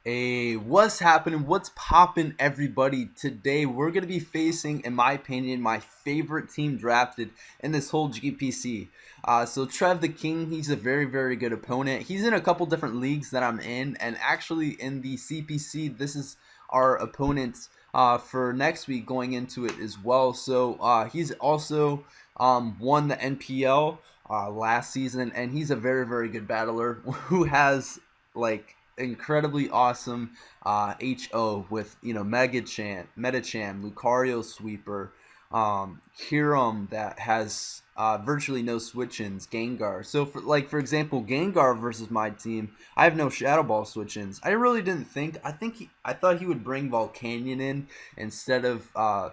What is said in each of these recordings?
Hey, what's happening? What's poppin', everybody? Today we're gonna be facing, in my opinion, my favorite team drafted in this whole GPC. So Trev the King, he's a very, very good opponent. He's in a couple different leagues that I'm in, and actually in the CPC, this is our opponent for next week going into it as well. So he's also won the NPL last season, and he's a very, very good battler who has like incredibly awesome HO with Metacham, Lucario Sweeper, Hiram that has virtually no switch-ins, Gengar. So for example, Gengar versus my team, I have no Shadow Ball switch-ins. I really didn't think. I thought he would bring Volcanion in instead of the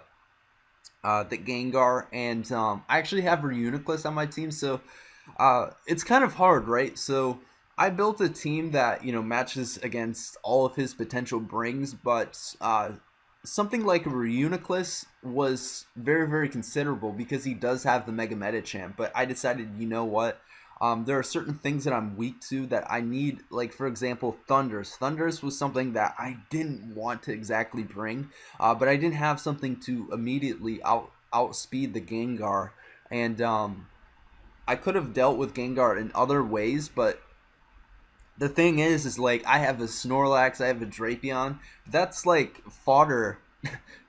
Gengar, and I actually have Reuniclus on my team, so it's kind of hard, right? So I built a team that matches against all of his potential brings, but something like a Reuniclus was very, very considerable because he does have the Mega Medicham. But I decided, you know what? There are certain things that I'm weak to that I need, like for example, Thunders. Thunders was something that I didn't want to exactly bring, but I didn't have something to immediately outspeed the Gengar, and I could have dealt with Gengar in other ways, but the thing is like I have a Snorlax, I have a Drapion. That's like fodder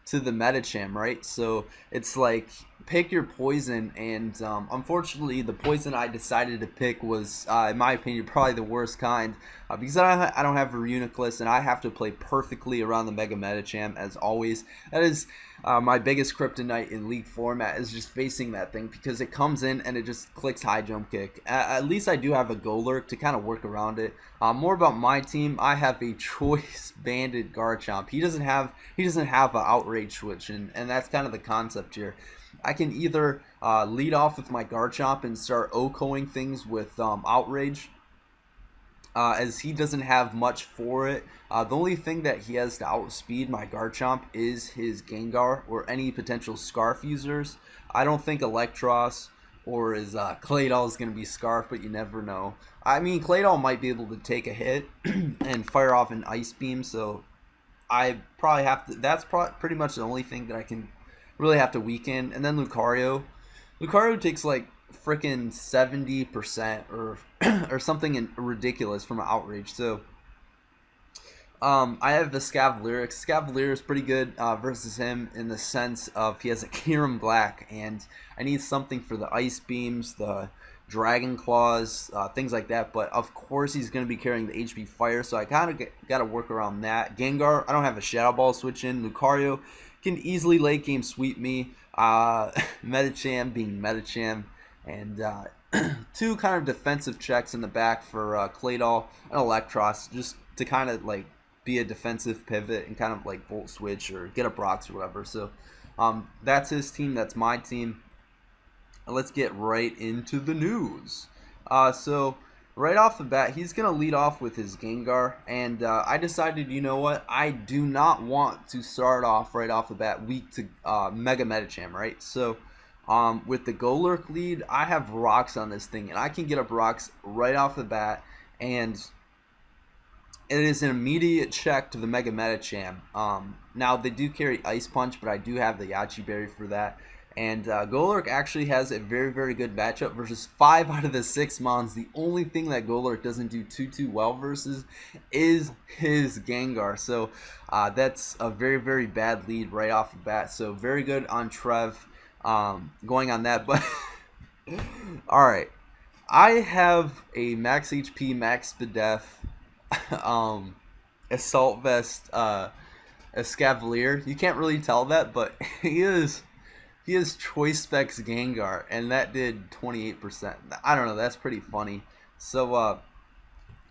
to the Metacham, right? So it's like pick your poison, and unfortunately, the poison I decided to pick was, in my opinion, probably the worst kind because I don't have a Reuniclus, and I have to play perfectly around the Mega Metacham as always. That is my biggest kryptonite in League format is just facing that thing because it comes in and it just clicks high jump kick. At least I do have a Golurk to kind of work around it. More about my team, I have a choice banded Garchomp. He doesn't have an outrage switch, and that's kind of the concept here. I can either lead off with my Garchomp and start OHKOing things with outrage, as he doesn't have much for it. The only thing that he has to outspeed my Garchomp is his Gengar or any potential Scarf users. I don't think Electros or his Claydol is going to be Scarf, but you never know. I mean, Claydol might be able to take a hit and fire off an Ice Beam, so I probably have to. That's pretty much the only thing that I can really have to weaken. And then Lucario. Lucario takes like freaking 70% or or something ridiculous from outrage. So I have the Scavalier. Scavalier is pretty good versus him in the sense of he has a Kyurem Black, and I need something for the Ice Beams, the Dragon Claws, things like that. But of course, he's going to be carrying the HP Fire, so I kind of got to work around that. Gengar, I don't have a Shadow Ball switch in. Lucario can easily late game sweep me. Metacham being Metacham, and two kind of defensive checks in the back for Claydol and Electros, just to kind of like be a defensive pivot and kind of like volt switch or get up rocks or whatever. So that's his team. That's my team. Let's get right into the news. So right off the bat, he's gonna lead off with his Gengar, and I decided, you know what, I do not want to start off right off the bat weak to Mega Metacham, right? So with the Golurk lead, I have rocks on this thing, and I can get up rocks right off the bat, and it is an immediate check to the Mega Metacham. Now, they do carry Ice Punch, but I do have the Yachi Berry for that. And Golurk actually has a very, very good matchup versus 5 out of the 6 mons. The only thing that Golurk doesn't do too well versus is his Gengar. So that's a very, very bad lead right off the bat. So very good on Trev going on that. But alright, I have a max HP, max Spadef, assault vest, Escavalier. You can't really tell that, but he is choice specs Gengar, and that did 28%. I don't know, that's pretty funny. So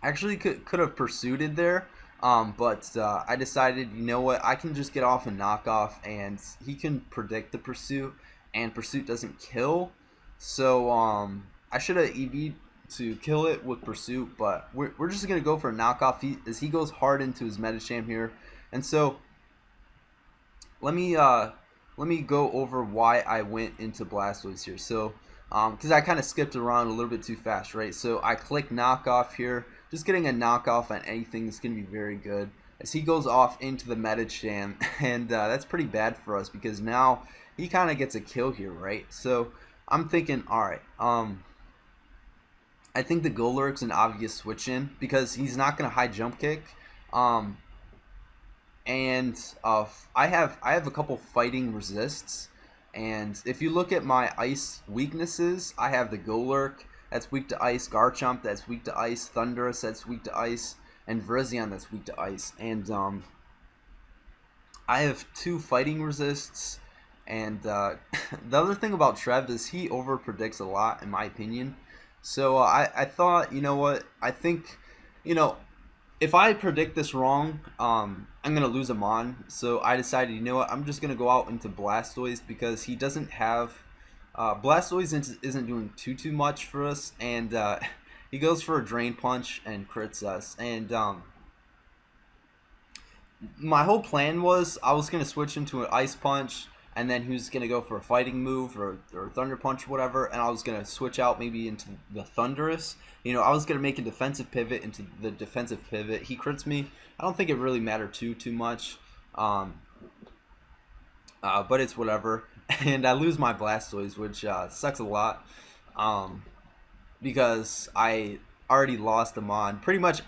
actually could have pursued it there, but I decided, you know what, I can just get off a knockoff, and he can predict the pursuit, and pursuit doesn't kill. So I should have EV'd to kill it with pursuit, but we're just gonna go for a knockoff as he goes hard into his Metacham here. And so let me go over why I went into Blastoise here. So because I kind of skipped around a little bit too fast, right? So I click knockoff here. just getting a knockoff on anything is going to be very good. As he goes off into the Medicham, and that's pretty bad for us because now he kind of gets a kill here, right? So I'm thinking, all right, I think the Golurk's an obvious switch in because he's not going to high jump kick. Um, and I have a couple fighting resists, and if you look at my ice weaknesses, I have the Golurk that's weak to ice, Garchomp that's weak to ice, Thundurus that's weak to ice, and Virizion that's weak to ice. And I have 2 fighting resists. And the other thing about Trev is he over predicts a lot, in my opinion. So I thought, you know what? I think, you know, if I predict this wrong, I'm gonna lose him on. So I decided, you know what? I'm just gonna go out into Blastoise because he doesn't have Blastoise isn't doing too much for us, and he goes for a Drain Punch and crits us. And my whole plan was I was gonna switch into an Ice Punch, and then he was gonna go for a fighting move or Thunder Punch or whatever, and I was gonna switch out maybe into the Thundurus. You know, I was gonna make a defensive pivot into the defensive pivot. He crits me. I don't think it really mattered too much, but it's whatever. And I lose my Blastoise, which sucks a lot, because I already lost him on pretty much.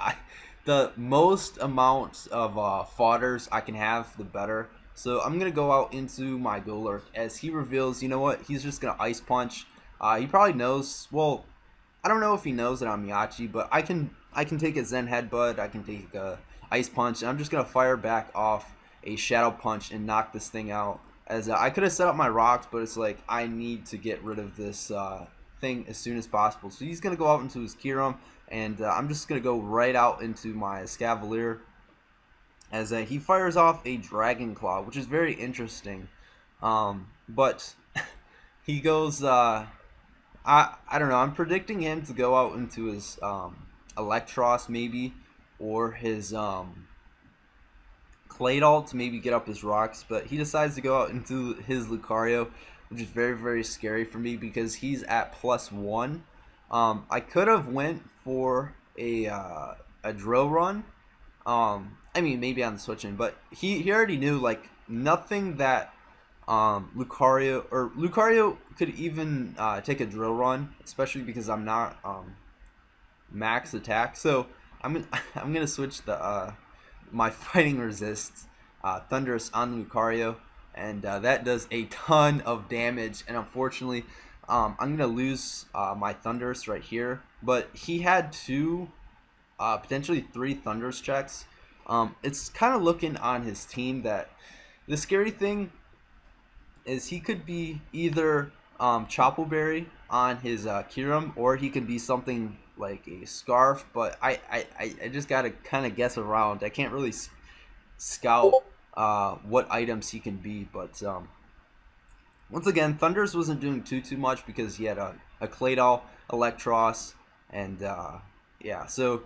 The most amount of fodders I can have, the better. So I'm going to go out into my Golurk as he reveals, you know what, he's just going to Ice Punch. He probably knows, well, I don't know if he knows that I'm Yachi, but I can take a Zen Headbutt, I can take a Ice Punch, and I'm just going to fire back off a Shadow Punch and knock this thing out. As I could have set up my rocks, but it's like I need to get rid of this thing as soon as possible. So he's going to go out into his Kyurem, and I'm just going to go right out into my Escavalier as he fires off a Dragon Claw, which is very interesting. But he goes, I don't know, I'm predicting him to go out into his Electros maybe, or his Claydol to maybe get up his rocks, but he decides to go out into his Lucario, which is very scary for me because he's at +1. I could have went for a Drill Run. I mean, maybe on the switch in, but he already knew like nothing that Lucario could even take a Drill Run, especially because I'm not max attack. So I'm gonna switch the my fighting resist Thundurus on Lucario, and that does a ton of damage. And unfortunately, I'm gonna lose my Thundurus right here. But he had 2, potentially 3 Thundurus checks. It's kind of looking on his team that the scary thing is he could be either Chople Berry on his Kyurem, or he could be something like a Scarf, but I just gotta kind of guess around. I can't really scout what items he can be, but once again, Thundurus wasn't doing too much because he had a Claydol, Electros, and yeah, so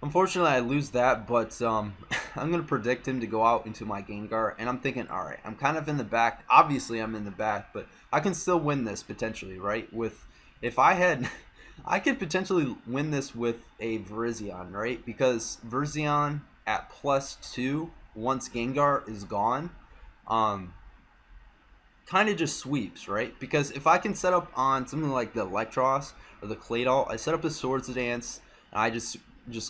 unfortunately I lose that, but I'm going to predict him to go out into my Gengar, and I'm thinking, alright, I'm kind of in the back. Obviously I'm in the back, but I can still win this potentially, right? If I had, I could potentially win this with a Virizion, right? Because Virizion at +2, once Gengar is gone, kind of just sweeps, right? Because if I can set up on something like the Electros or the Claydol, I set up a Swords Dance, and I just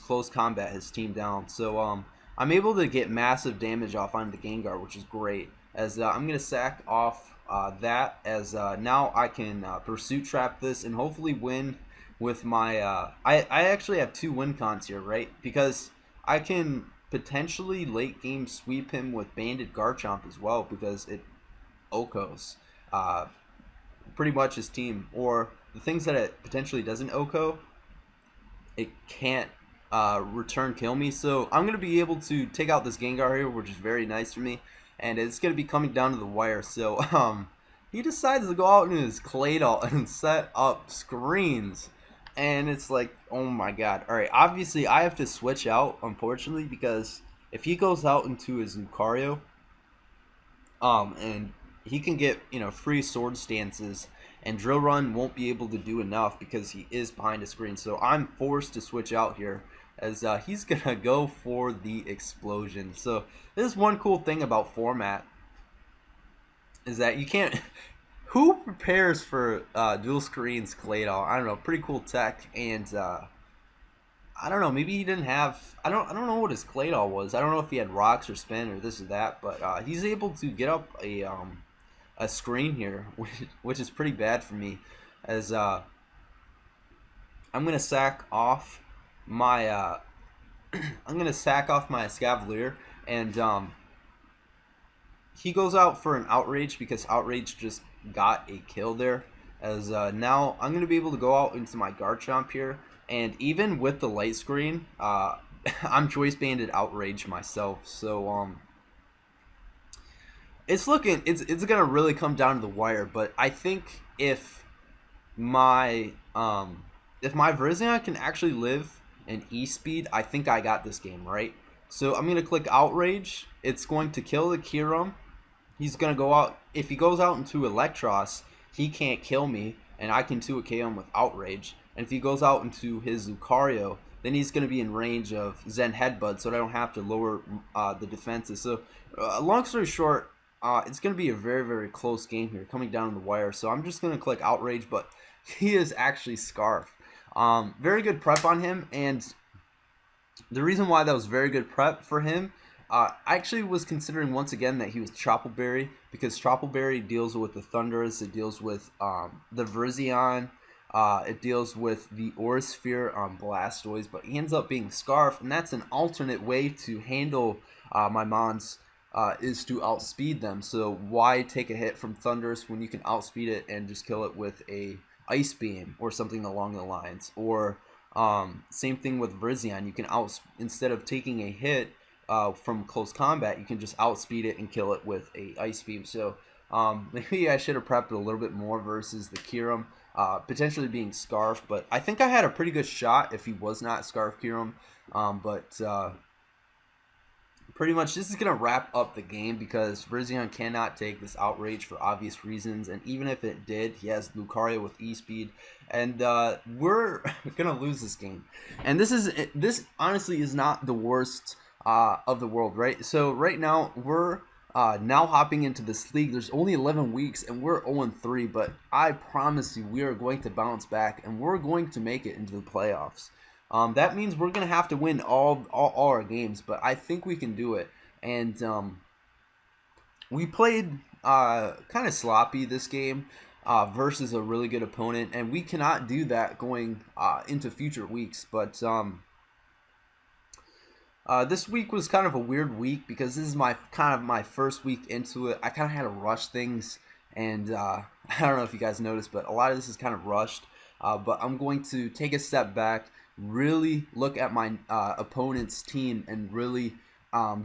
close combat his team down. So I'm able to get massive damage off on the Gengar, which is great. As I'm gonna sack off that, as now I can Pursuit Trap this and hopefully win with my. I actually have 2 win cons here, right? Because I can potentially late game sweep him with Banded Garchomp as well, because it Okos pretty much his team, or the things that it potentially doesn't Oko, it can't return kill me. So I'm going to be able to take out this Gengar here, which is very nice for me, and it's going to be coming down to the wire. So he decides to go out in his Claydol and set up screens, and it's like, oh my god. Alright, obviously I have to switch out, unfortunately, because if he goes out into his Lucario, and he can get, you know, free sword stances, and Drill Run won't be able to do enough because he is behind a screen. So I'm forced to switch out here, as he's gonna go for the explosion. So this is one cool thing about format, is that you can't. Who prepares for dual screens Claydol? I don't know. Pretty cool tech, and I don't know. Maybe he didn't have. I don't know what his Claydol was. I don't know if he had rocks or spin or this or that. But he's able to get up a screen here, which is pretty bad for me, as I'm gonna sack off my I'm gonna sack off my Scavalier, and he goes out for an outrage because outrage just got a kill there. As now I'm gonna be able to go out into my Garchomp here, and even with the light screen, I'm choice banded outrage myself. So it's gonna really come down to the wire. But I think my if my Virizion can actually live in E-Speed, I think I got this game, right? So I'm going to click Outrage. It's going to kill the Kyurem. He's going to go out. If he goes out into Electros, he can't kill me, and I can 2-KO him with Outrage. And if he goes out into his Lucario, then he's going to be in range of Zen Headbutt, so I don't have to lower the defenses. So long story short, it's going to be a very, very close game here, coming down the wire. So I'm just going to click Outrage, but he is actually Scarf. Very good prep on him, and the reason why that was very good prep for him, I actually was considering once again that he was Troupple Berry, because Troupple Berry deals with the Thunders, it deals with the Virizion, it deals with the Aura Sphere on Blastoise, but he ends up being Scarf, and that's an alternate way to handle my Mons, is to outspeed them. So why take a hit from Thunders when you can outspeed it and just kill it with a Ice Beam or something along the lines? Or same thing with Virizion, you can instead of taking a hit from close combat, you can just outspeed it and kill it with a Ice Beam. So maybe I should have prepped a little bit more versus the Kyurem potentially being Scarf, but I think I had a pretty good shot if he was not Scarf Kyurem. But pretty much this is going to wrap up the game, because Virizion cannot take this outrage for obvious reasons, and even if it did, he has Lucario with E-Speed, and we're going to lose this game. And this honestly is not the worst of the world, right? So right now we're now hopping into this league. There's only 11 weeks and we're 0-3, but I promise you we are going to bounce back and we're going to make it into the playoffs. That means we're going to have to win all our games, but I think we can do it. And we played kind of sloppy this game versus a really good opponent, and we cannot do that going into future weeks. But this week was kind of a weird week because this is my first week into it. I kind of had to rush things, and I don't know if you guys noticed, but a lot of this is kind of rushed. But I'm going to take a step back, really look at my opponent's team, and really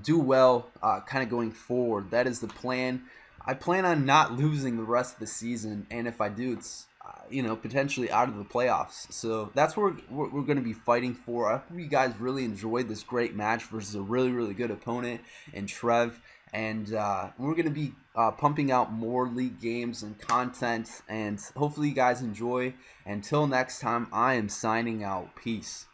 do well kind of going forward. That is the plan. I plan on not losing the rest of the season, and if I do, it's potentially out of the playoffs. So that's what we're going to be fighting for. I hope you guys really enjoyed this great match versus a really, really good opponent in Trev. And we're going to be pumping out more league games and content, and hopefully you guys enjoy. Until next time, I am signing out. Peace.